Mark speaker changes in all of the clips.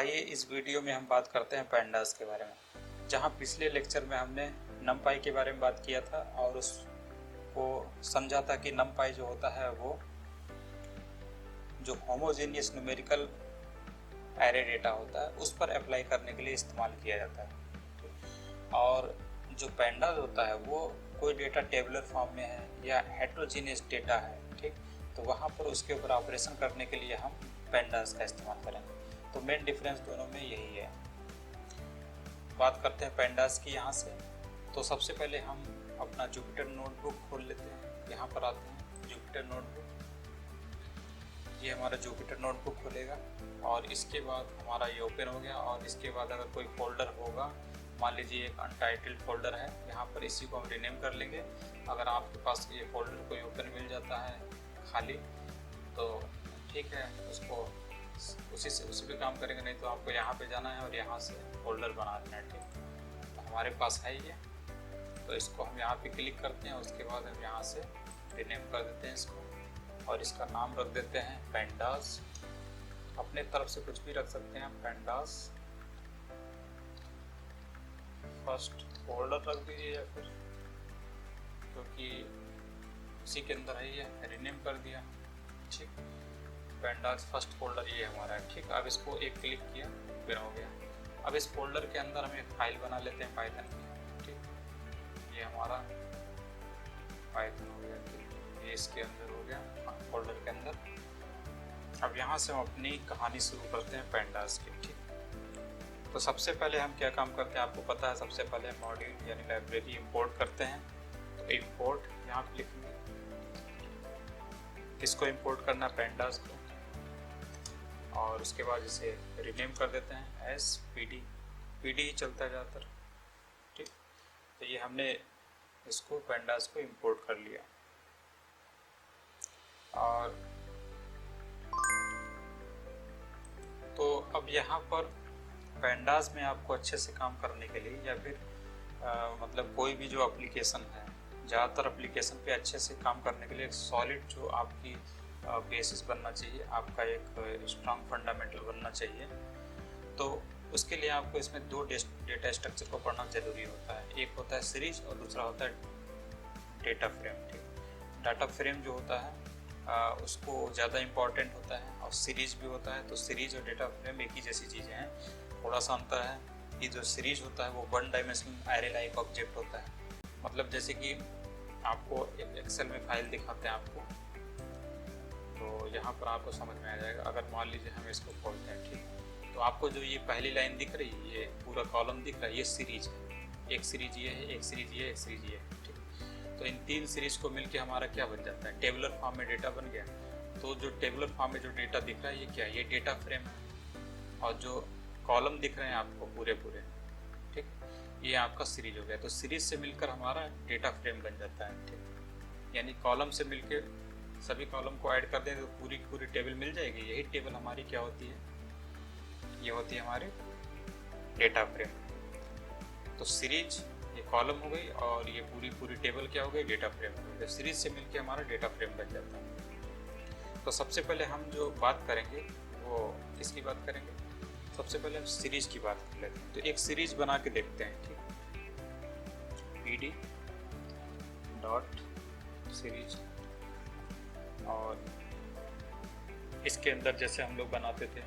Speaker 1: आइए इस वीडियो में हम बात करते हैं पैंडास के बारे में। जहां पिछले लेक्चर में हमने नमपाई के बारे में बात किया था और उसको समझा था कि नमपाई जो होता है वो जो होमोजेनियस न्यूमेरिकल एरे डेटा होता है उस पर अप्लाई करने के लिए इस्तेमाल किया जाता है। और जो पैंडास होता है वो कोई डेटा टेबुलर फॉर्म में है या हेट्रोजीनियस डेटा है, ठीक, तो वहाँ पर उसके ऊपर ऑपरेशन करने के लिए हम पैंडास का इस्तेमाल करेंगे। तो मेन डिफरेंस दोनों में यही है। बात करते हैं पैंडास की यहाँ से। तो सबसे पहले हम अपना जुपिटर नोटबुक खोल लेते हैं। यहाँ पर आते हैं जुपिटर नोटबुक, ये हमारा जुपिटर नोटबुक खुलेगा और इसके बाद हमारा ये ओपन हो गया। और इसके बाद अगर कोई फोल्डर होगा, मान लीजिए एक अनटाइटल्ड फोल्डर है, यहाँ पर इसी को हम रिनेम कर लेंगे। अगर आपके पास ये फोल्डर कोई ओपन मिल जाता है खाली तो ठीक है, उसको उसी पे काम करेंगे, नहीं तो आपको यहाँ पे जाना है और यहाँ से फोल्डर बनाना है, ठीक। तो हमारे पास है ये, तो इसको हम यहाँ पे क्लिक करते हैं। उसके बाद हम यहाँ से रिनेम कर देते हैं इसको और इसका नाम रख देते हैं पैंडास। अपने तरफ से कुछ भी रख सकते हैं, पैंडास फर्स्ट फोल्डर रख दीजिए या फिर, क्योंकि उसी के अंदर है ये, रिनेम कर दिया, ठीक। पैंडास फर्स्ट फोल्डर ये हमारा है, ठीक। अब इसको एक क्लिक किया फिर हो गया। अब इस फोल्डर के अंदर हम एक फाइल बना लेते हैं पाइथन की, ठीक। ये हमारा पाइथन हो गया, ठीक। ये इसके अंदर हो गया फोल्डर के अंदर। अब यहाँ से हम अपनी कहानी शुरू करते हैं पैंडास की, ठीक। तो सबसे पहले हम क्या काम करते हैं आपको पता है। सबसे पहले मॉड्यूल यानी लाइब्रेरी इंपोर्ट करते हैं। तो इंपोर्ट यहाँ पे लिखेंगे, किसको इंपोर्ट करना है, पैंडास को। और उसके बाद इसे रिनेम कर देते हैं एस पीडी ही चलता है ज़्यादातर, ठीक। तो ये हमने इसको पैंडास को इंपोर्ट कर लिया। और तो अब यहाँ पर पैंडास में आपको अच्छे से काम करने के लिए या फिर मतलब कोई भी जो एप्लीकेशन है, ज़्यादातर एप्लीकेशन पे अच्छे से काम करने के लिए एक सॉलिड जो आपकी बेसिस बनना चाहिए, आपका एक स्ट्रॉन्ग फंडामेंटल बनना चाहिए। तो उसके लिए आपको इसमें दो डेटा स्ट्रक्चर को पढ़ना ज़रूरी होता है। एक होता है सीरीज और दूसरा होता है डेटा फ्रेम, ठीक। डाटा फ्रेम जो होता है उसको ज़्यादा इम्पॉर्टेंट होता है और सीरीज भी होता है। तो सीरीज और डेटा फ्रेम एक ही जैसी चीज़ें हैं, थोड़ा सा अंतर है कि जो सीरीज होता है वो one dimensional array like object होता है। मतलब जैसे कि आपको एक एक्सेल में फाइल दिखाते हैं आपको, तो यहाँ पर आपको समझ में आ जाएगा। अगर मान लीजिए हम इसको खोलते हैं, ठीक, तो आपको जो ये पहली लाइन दिख रही है, ये पूरा कॉलम दिख रहा है, ये सीरीज है। एक सीरीज ये है, एक सीरीज ये, एक सीरीज ये, ठीक। तो इन तीन सीरीज को मिलके हमारा क्या बन जाता है, टेबुलर फॉर्म में डेटा बन गया। तो जो टेबुलर फॉर्म में जो डेटा दिख रहा है ये क्या है, ये डेटा फ्रेम है। और जो कॉलम दिख रहे हैं आपको पूरे, ठीक, ये आपका सीरीज हो गया। तो सीरीज से मिलकर हमारा डेटा फ्रेम बन जाता है, ठीक। यानी कॉलम से मिलके सभी कॉलम को ऐड कर दें तो पूरी टेबल मिल जाएगी। यही टेबल हमारी क्या होती है, ये होती है हमारी डेटा फ्रेम। तो सीरीज ये कॉलम हो गई और ये पूरी टेबल क्या हो गई, डेटा फ्रेम हो गई। तो सीरीज से मिलके हमारा डेटा फ्रेम बन जाता है। तो सबसे पहले हम जो बात करेंगे वो किसकी बात करेंगे, सबसे पहले हम सीरीज की बात कर लेते हैं। तो एक सीरीज बना के देखते हैं, ठीक। pd डॉट सीरीज, और इसके अंदर जैसे हम लोग बनाते थे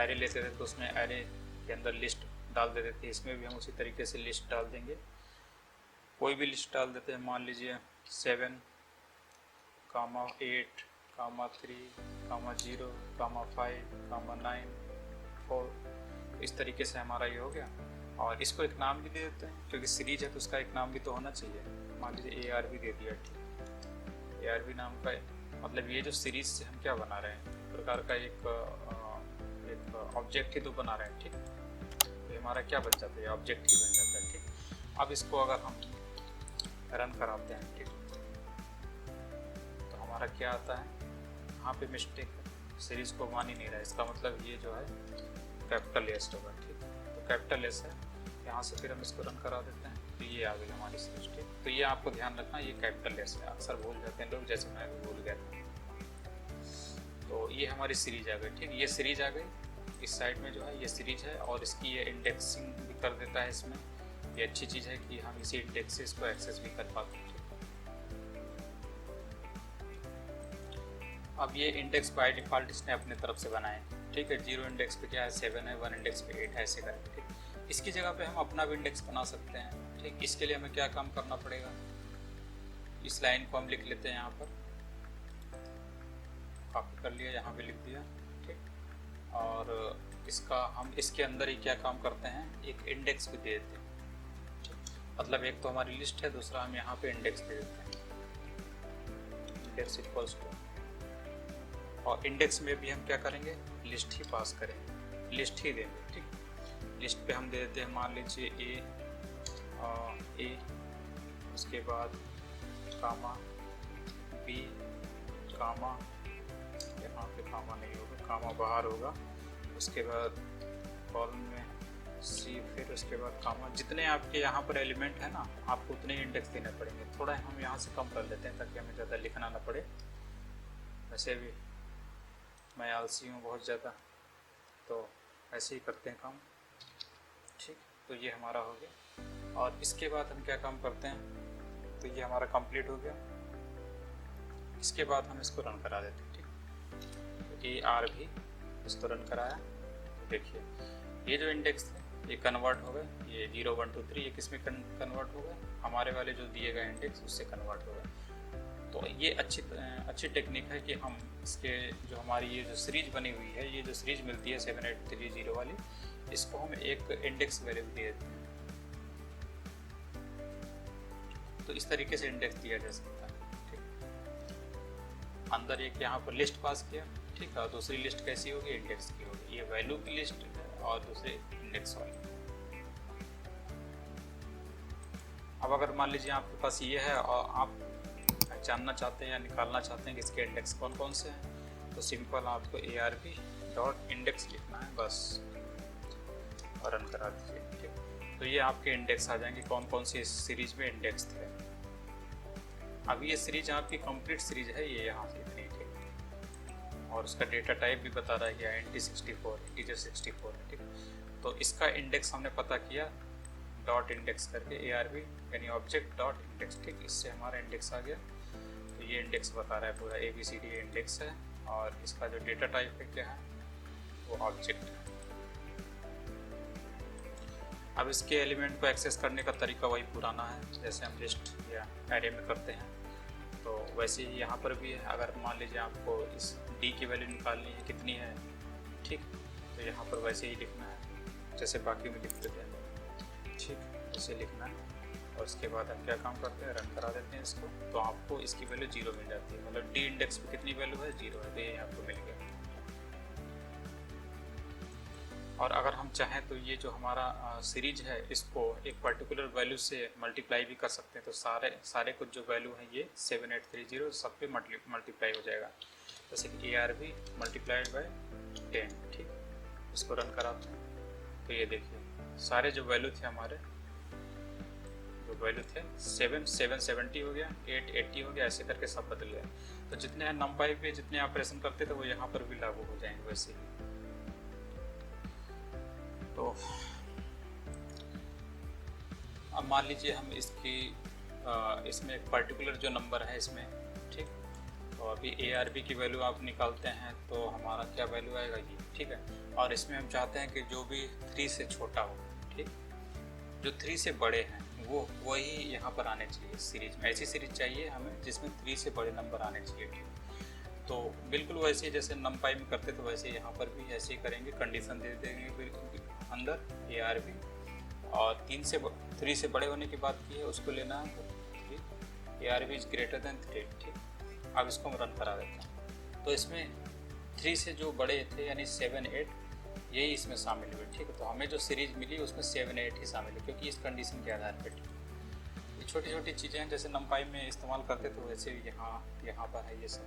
Speaker 1: एरे लेते थे तो उसमें एरे के अंदर लिस्ट डाल देते थे। इसमें भी हम उसी तरीके से लिस्ट डाल देंगे। कोई भी लिस्ट डाल देते हैं, मान लीजिए 7, 8, 3, 0, 5, 9, 4। इस तरीके से हमारा ये हो गया। और इसको एक नाम भी दे देते हैं, क्योंकि सीरीज है तो उसका एक नाम भी तो होना चाहिए। मान लीजिए AR भी दे दिया, ठीक। AR भी नाम का है। मतलब ये जो सीरीज से हम क्या बना रहे हैं, प्रकार का एक ऑब्जेक्ट ही तो बना रहे हैं, ठीक। तो हमारा क्या बन जाता है, ऑब्जेक्ट ही बन जाता है, ठीक। अब इसको अगर हम रन कराते हैं, ठीक, तो हमारा क्या आता है, यहाँ पे मिस्टेक है, सीरीज को मान ही नहीं रहा है। इसका मतलब ये जो है कैपिटल एस होगा, ठीक। तो कैपिटल एस है, यहाँ से फिर हम इसको रन करा देते हैं तो ये आ गई हमारी सीरीज, ठीक। तो ये आपको ध्यान रखना, ये कैपिटल एस है, अक्सर भूल जाते हैं लोग, जैसे मैं भी भूल गया था। तो ये हमारी सीरीज आ गई, ठीक। ये सीरीज आ गई। इस साइड में जो है ये सीरीज है और इसकी ये इंडेक्सिंग भी कर देता है इसमें। ये अच्छी चीज़ है कि हम इसी इंडेक्स से इसको एक्सेस भी कर पाते हैं। अब ये इंडेक्स बाय डिफ़ॉल्ट इसने अपने तरफ से बनाए, ठीक है। 0 इंडेक्स पे क्या है 7 है, 1 इंडेक्स पे 8 है, ऐसे करके, ठीक। इसकी जगह पे हम अपना भी इंडेक्स बना सकते हैं, ठीक। इसके लिए हमें क्या काम करना पड़ेगा, इस लाइन को हम लिख लेते हैं यहाँ पर, कॉपी कर लिया, यहाँ पे लिख दिया, ठीक। और इसका हम इसके अंदर ही क्या काम करते हैं, एक इंडेक्स भी दे देते हैं। मतलब एक तो हमारी लिस्ट है, दूसरा हम यहाँ पे इंडेक्स दे देते हैं, इंडेक्स इक्वल्स टू, और इंडेक्स में भी हम क्या करेंगे, लिस्ट ही पास करेंगे, लिस्ट ही देंगे, ठीक। लिस्ट पे हम दे देते हैं, मान लीजिए ए, उसके बाद कामा बी, कामा, यहाँ पे कामा नहीं होगा, कामा बाहर होगा, उसके बाद कॉलम में सी, फिर उसके बाद कामा। जितने आपके यहाँ पर एलिमेंट है ना, आपको उतने इंडेक्स देने पड़ेंगे। थोड़ा हम यहाँ से कम कर लेते हैं ताकि हमें ज़्यादा लिखना ना पड़े। वैसे भी मैं आलसी हूँ बहुत ज़्यादा, तो ऐसे ही करते हैं काम, ठीक। तो ये हमारा हो गया, और इसके बाद हम क्या काम करते हैं, तो ये हमारा कंप्लीट हो गया। इसके बाद हम इसको रन करा देते हैं, ठीक। ARB इसको रन कराया, देखिए ये जो इंडेक्स थे ये कन्वर्ट हो गए, ये 0 1 2 3 ये किस में कन्वर्ट हो गए, हमारे वाले जो दिए गए इंडेक्स उससे कन्वर्ट हो गए। तो ये अच्छी टेक्निक है कि हम इसके जो हमारी ये जो सीरीज बनी हुई है, ये जो सीरीज मिलती है 7830 वाली, इसको हम एक इंडेक्स वैल्यू दे देते हैं। तो इस तरीके से इंडेक्स दिया जा सकता है, ठीक। अंदर एक यहाँ पर लिस्ट पास किया, ठीक है। दूसरी लिस्ट कैसी होगी, इंडेक्स की होगी। ये वैल्यू की लिस्ट है और दूसरे इंडेक्स वाली। अब अगर मान लीजिए आपके पास ये है और आप जानना चाहते हैं या निकालना चाहते हैं कि इसके इंडेक्स कौन कौन से हैं, तो सिंपल आपको ARB.index लिखना है बस, और रन करा दीजिए, ठीक। तो ये आपके इंडेक्स आ जाएंगे, कौन कौन सी इस सीरीज में इंडेक्स थे। अब ये सीरीज आपकी कंप्लीट सीरीज है, ये यहाँ से इतनी, ठीक। और उसका डेटा टाइप भी बता रहा है कि INT64 इंटीजर 64 है, ठीक। तो इसका इंडेक्स हमने पता किया डॉट इंडेक्स करके, ARB यानी ऑब्जेक्ट डॉट इंडेक्स, ठीक। इससे हमारा इंडेक्स आ गया। तो ये इंडेक्स बता रहा है पूरा ABCD इंडेक्स है, और इसका जो डेटा टाइप है क्या है, वो ऑब्जेक्ट है। अब इसके एलिमेंट को एक्सेस करने का तरीका वही पुराना है, जैसे हम लिस्ट या एरे में करते हैं, तो वैसे ही यहाँ पर भी है। अगर मान लीजिए आपको इस D की वैल्यू निकालनी है, कितनी है, ठीक, तो यहाँ पर वैसे ही लिखना है जैसे बाकी में लिखते थे, ठीक, इसे लिखना है। और उसके बाद हम क्या काम करते हैं, रन करा देते हैं इसको, तो आपको इसकी वैल्यू 0 मिल जाती है। मतलब D इंडेक्स पे कितनी वैल्यू है, 0 है, तो ये आपको मिल गया। और अगर हम चाहें तो ये जो हमारा सीरीज है, इसको एक पर्टिकुलर वैल्यू से मल्टीप्लाई भी कर सकते हैं। तो सारे कुछ जो वैल्यू हैं ये 7830 सब पे मल्टीप्लाई हो जाएगा। जैसे कि ARB मल्टीप्लाइड बाय 10, ठीक। इसको रन कराते हैं, तो ये देखिए सारे जो वैल्यू थे हमारे, जो वैल्यू थे 770 हो गया, 880 हो गया, ऐसे करके सब बदल गया। तो जितने नंपाई पे जितने ऑपरेशन करते थे वो यहाँ पर भी लागू हो जाएंगे वैसे ही। तो अब मान लीजिए हम इसमें एक पर्टिकुलर जो नंबर है इसमें, ठीक। तो अभी ARB की वैल्यू आप निकालते हैं तो हमारा क्या वैल्यू आएगा ये, ठीक है। और इसमें हम चाहते हैं कि जो भी 3 से छोटा हो, ठीक, जो 3 से बड़े हैं वो वही यहाँ पर आने चाहिए सीरीज में। ऐसी सीरीज चाहिए हमें जिसमें 3 से बड़े नंबर आने चाहिए, ठीक। तो बिल्कुल वैसे ही जैसे नंपाई में करते तो वैसे यहाँ पर भी ऐसे ही करेंगे, कंडीशन दे देंगे अंदर ARB, और 3 से बड़े होने की बात की है, उसको लेना है, ठीक। ARB इज ग्रेटर देन 3, ठीक। अब इसको हम रन करा देते हैं, तो इसमें 3 से जो बड़े थे यानी 7 8 यही इसमें शामिल हुए, ठीक है। तो हमें जो सीरीज मिली उसमें 7 8 ही शामिल है, क्योंकि इस कंडीशन के आधार पर, ठीक। ये छोटी छोटी चीज़ें हैं, जैसे नंपाई में इस्तेमाल करते तो वैसे यहाँ पर है ये सब।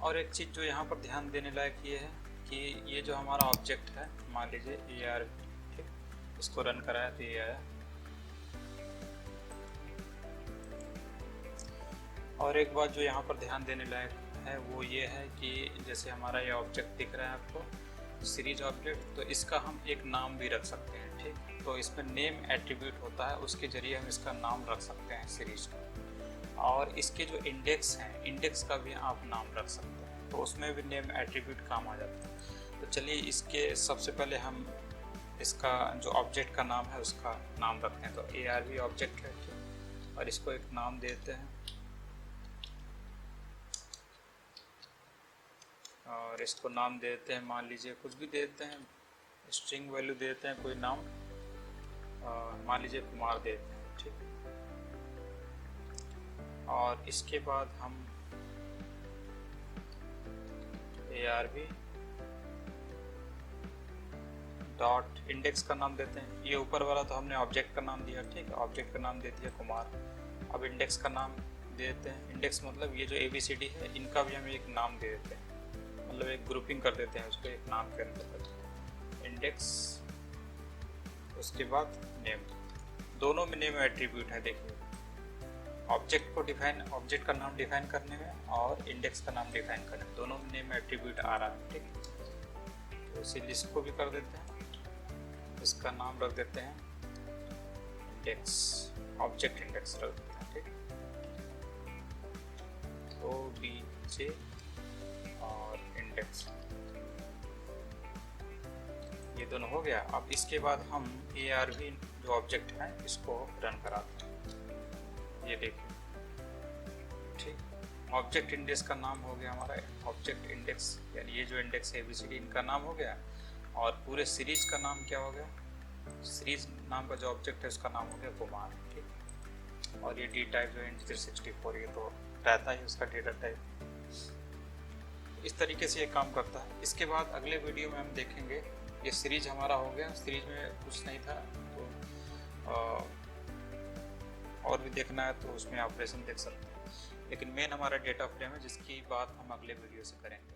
Speaker 1: और एक चीज़ जो यहाँ पर ध्यान देने लायक ये है कि ये जो हमारा ऑब्जेक्ट है, मान लीजिए ARB, ठीक, इसको रन कराया तो ये आया। और एक बात जो यहाँ पर ध्यान देने लायक है वो ये है कि जैसे हमारा ये ऑब्जेक्ट दिख रहा है आपको सीरीज ऑब्जेक्ट, तो इसका हम एक नाम भी रख सकते हैं। ठीक, तो इसमें नेम एट्रीब्यूट होता है, उसके जरिए हम इसका नाम रख सकते हैं सीरीज का। और इसके जो इंडेक्स हैं, इंडेक्स का भी आप नाम रख सकते हैं, तो उसमें भी नेम एट्रीब्यूट काम आ जाता है। तो चलिए इसके सबसे पहले हम इसका जो ऑब्जेक्ट का नाम है उसका नाम रखते हैं। तो ARV ऑब्जेक्ट है, ठीक, और इसको एक नाम देते हैं और इसको नाम देते हैं, मान लीजिए कुछ भी देते हैं, स्ट्रिंग वैल्यू देते हैं, कोई नाम मान लीजिए कुमार देते हैं। ठीक, और इसके बाद हम ARV डॉट इंडेक्स का नाम देते हैं। ये ऊपर वाला तो हमने ऑब्जेक्ट का नाम दिया, ठीक है, ऑब्जेक्ट का नाम दे दिया कुमार। अब इंडेक्स का नाम देते हैं, इंडेक्स मतलब ये जो ABCD है इनका भी हम एक नाम दे देते हैं, मतलब एक ग्रुपिंग कर देते हैं उसको एक नाम के अंदर, इंडेक्स। उसके बाद नेम, दोनों में नेम एट्रीब्यूट है। देखिए ऑब्जेक्ट को डिफाइन, ऑब्जेक्ट का नाम डिफाइन करने में और इंडेक्स का नाम डिफाइन करने में, दोनों में नेम एट्रीब्यूट आ रहा है। ठीक, तो इसीलिए इसको भी कर देते हैं, इसका नाम रख देते हैं इंडेक्स, ऑब्जेक्ट इंडेक्स रख देते हैं। ठीक, OBJ और इंडेक्स, ये दोनों हो गया। अब इसके बाद हम ARV जो ऑब्जेक्ट है इसको रन कराते हैं। ये देखिए, ठीक, ऑब्जेक्ट इंडेक्स का नाम हो गया हमारा ऑब्जेक्ट इंडेक्स, यानी ये जो इंडेक्स है ABCD इनका नाम हो गया। और पूरे सीरीज का नाम क्या हो गया, सीरीज नाम का जो ऑब्जेक्ट है उसका नाम हो गया कुमार। ठीक, और ये डी टाइप जो है 364, ये तो रहता है उसका डेटा टाइप। इस तरीके से ये काम करता है। इसके बाद अगले वीडियो में हम देखेंगे, ये सीरीज हमारा हो गया, सीरीज में कुछ नहीं था, तो और भी देखना है तो उसमें ऑपरेशन देख सकते हैं, लेकिन मेन हमारा डेटा फ्रेम है जिसकी बात हम अगले वीडियो से करेंगे।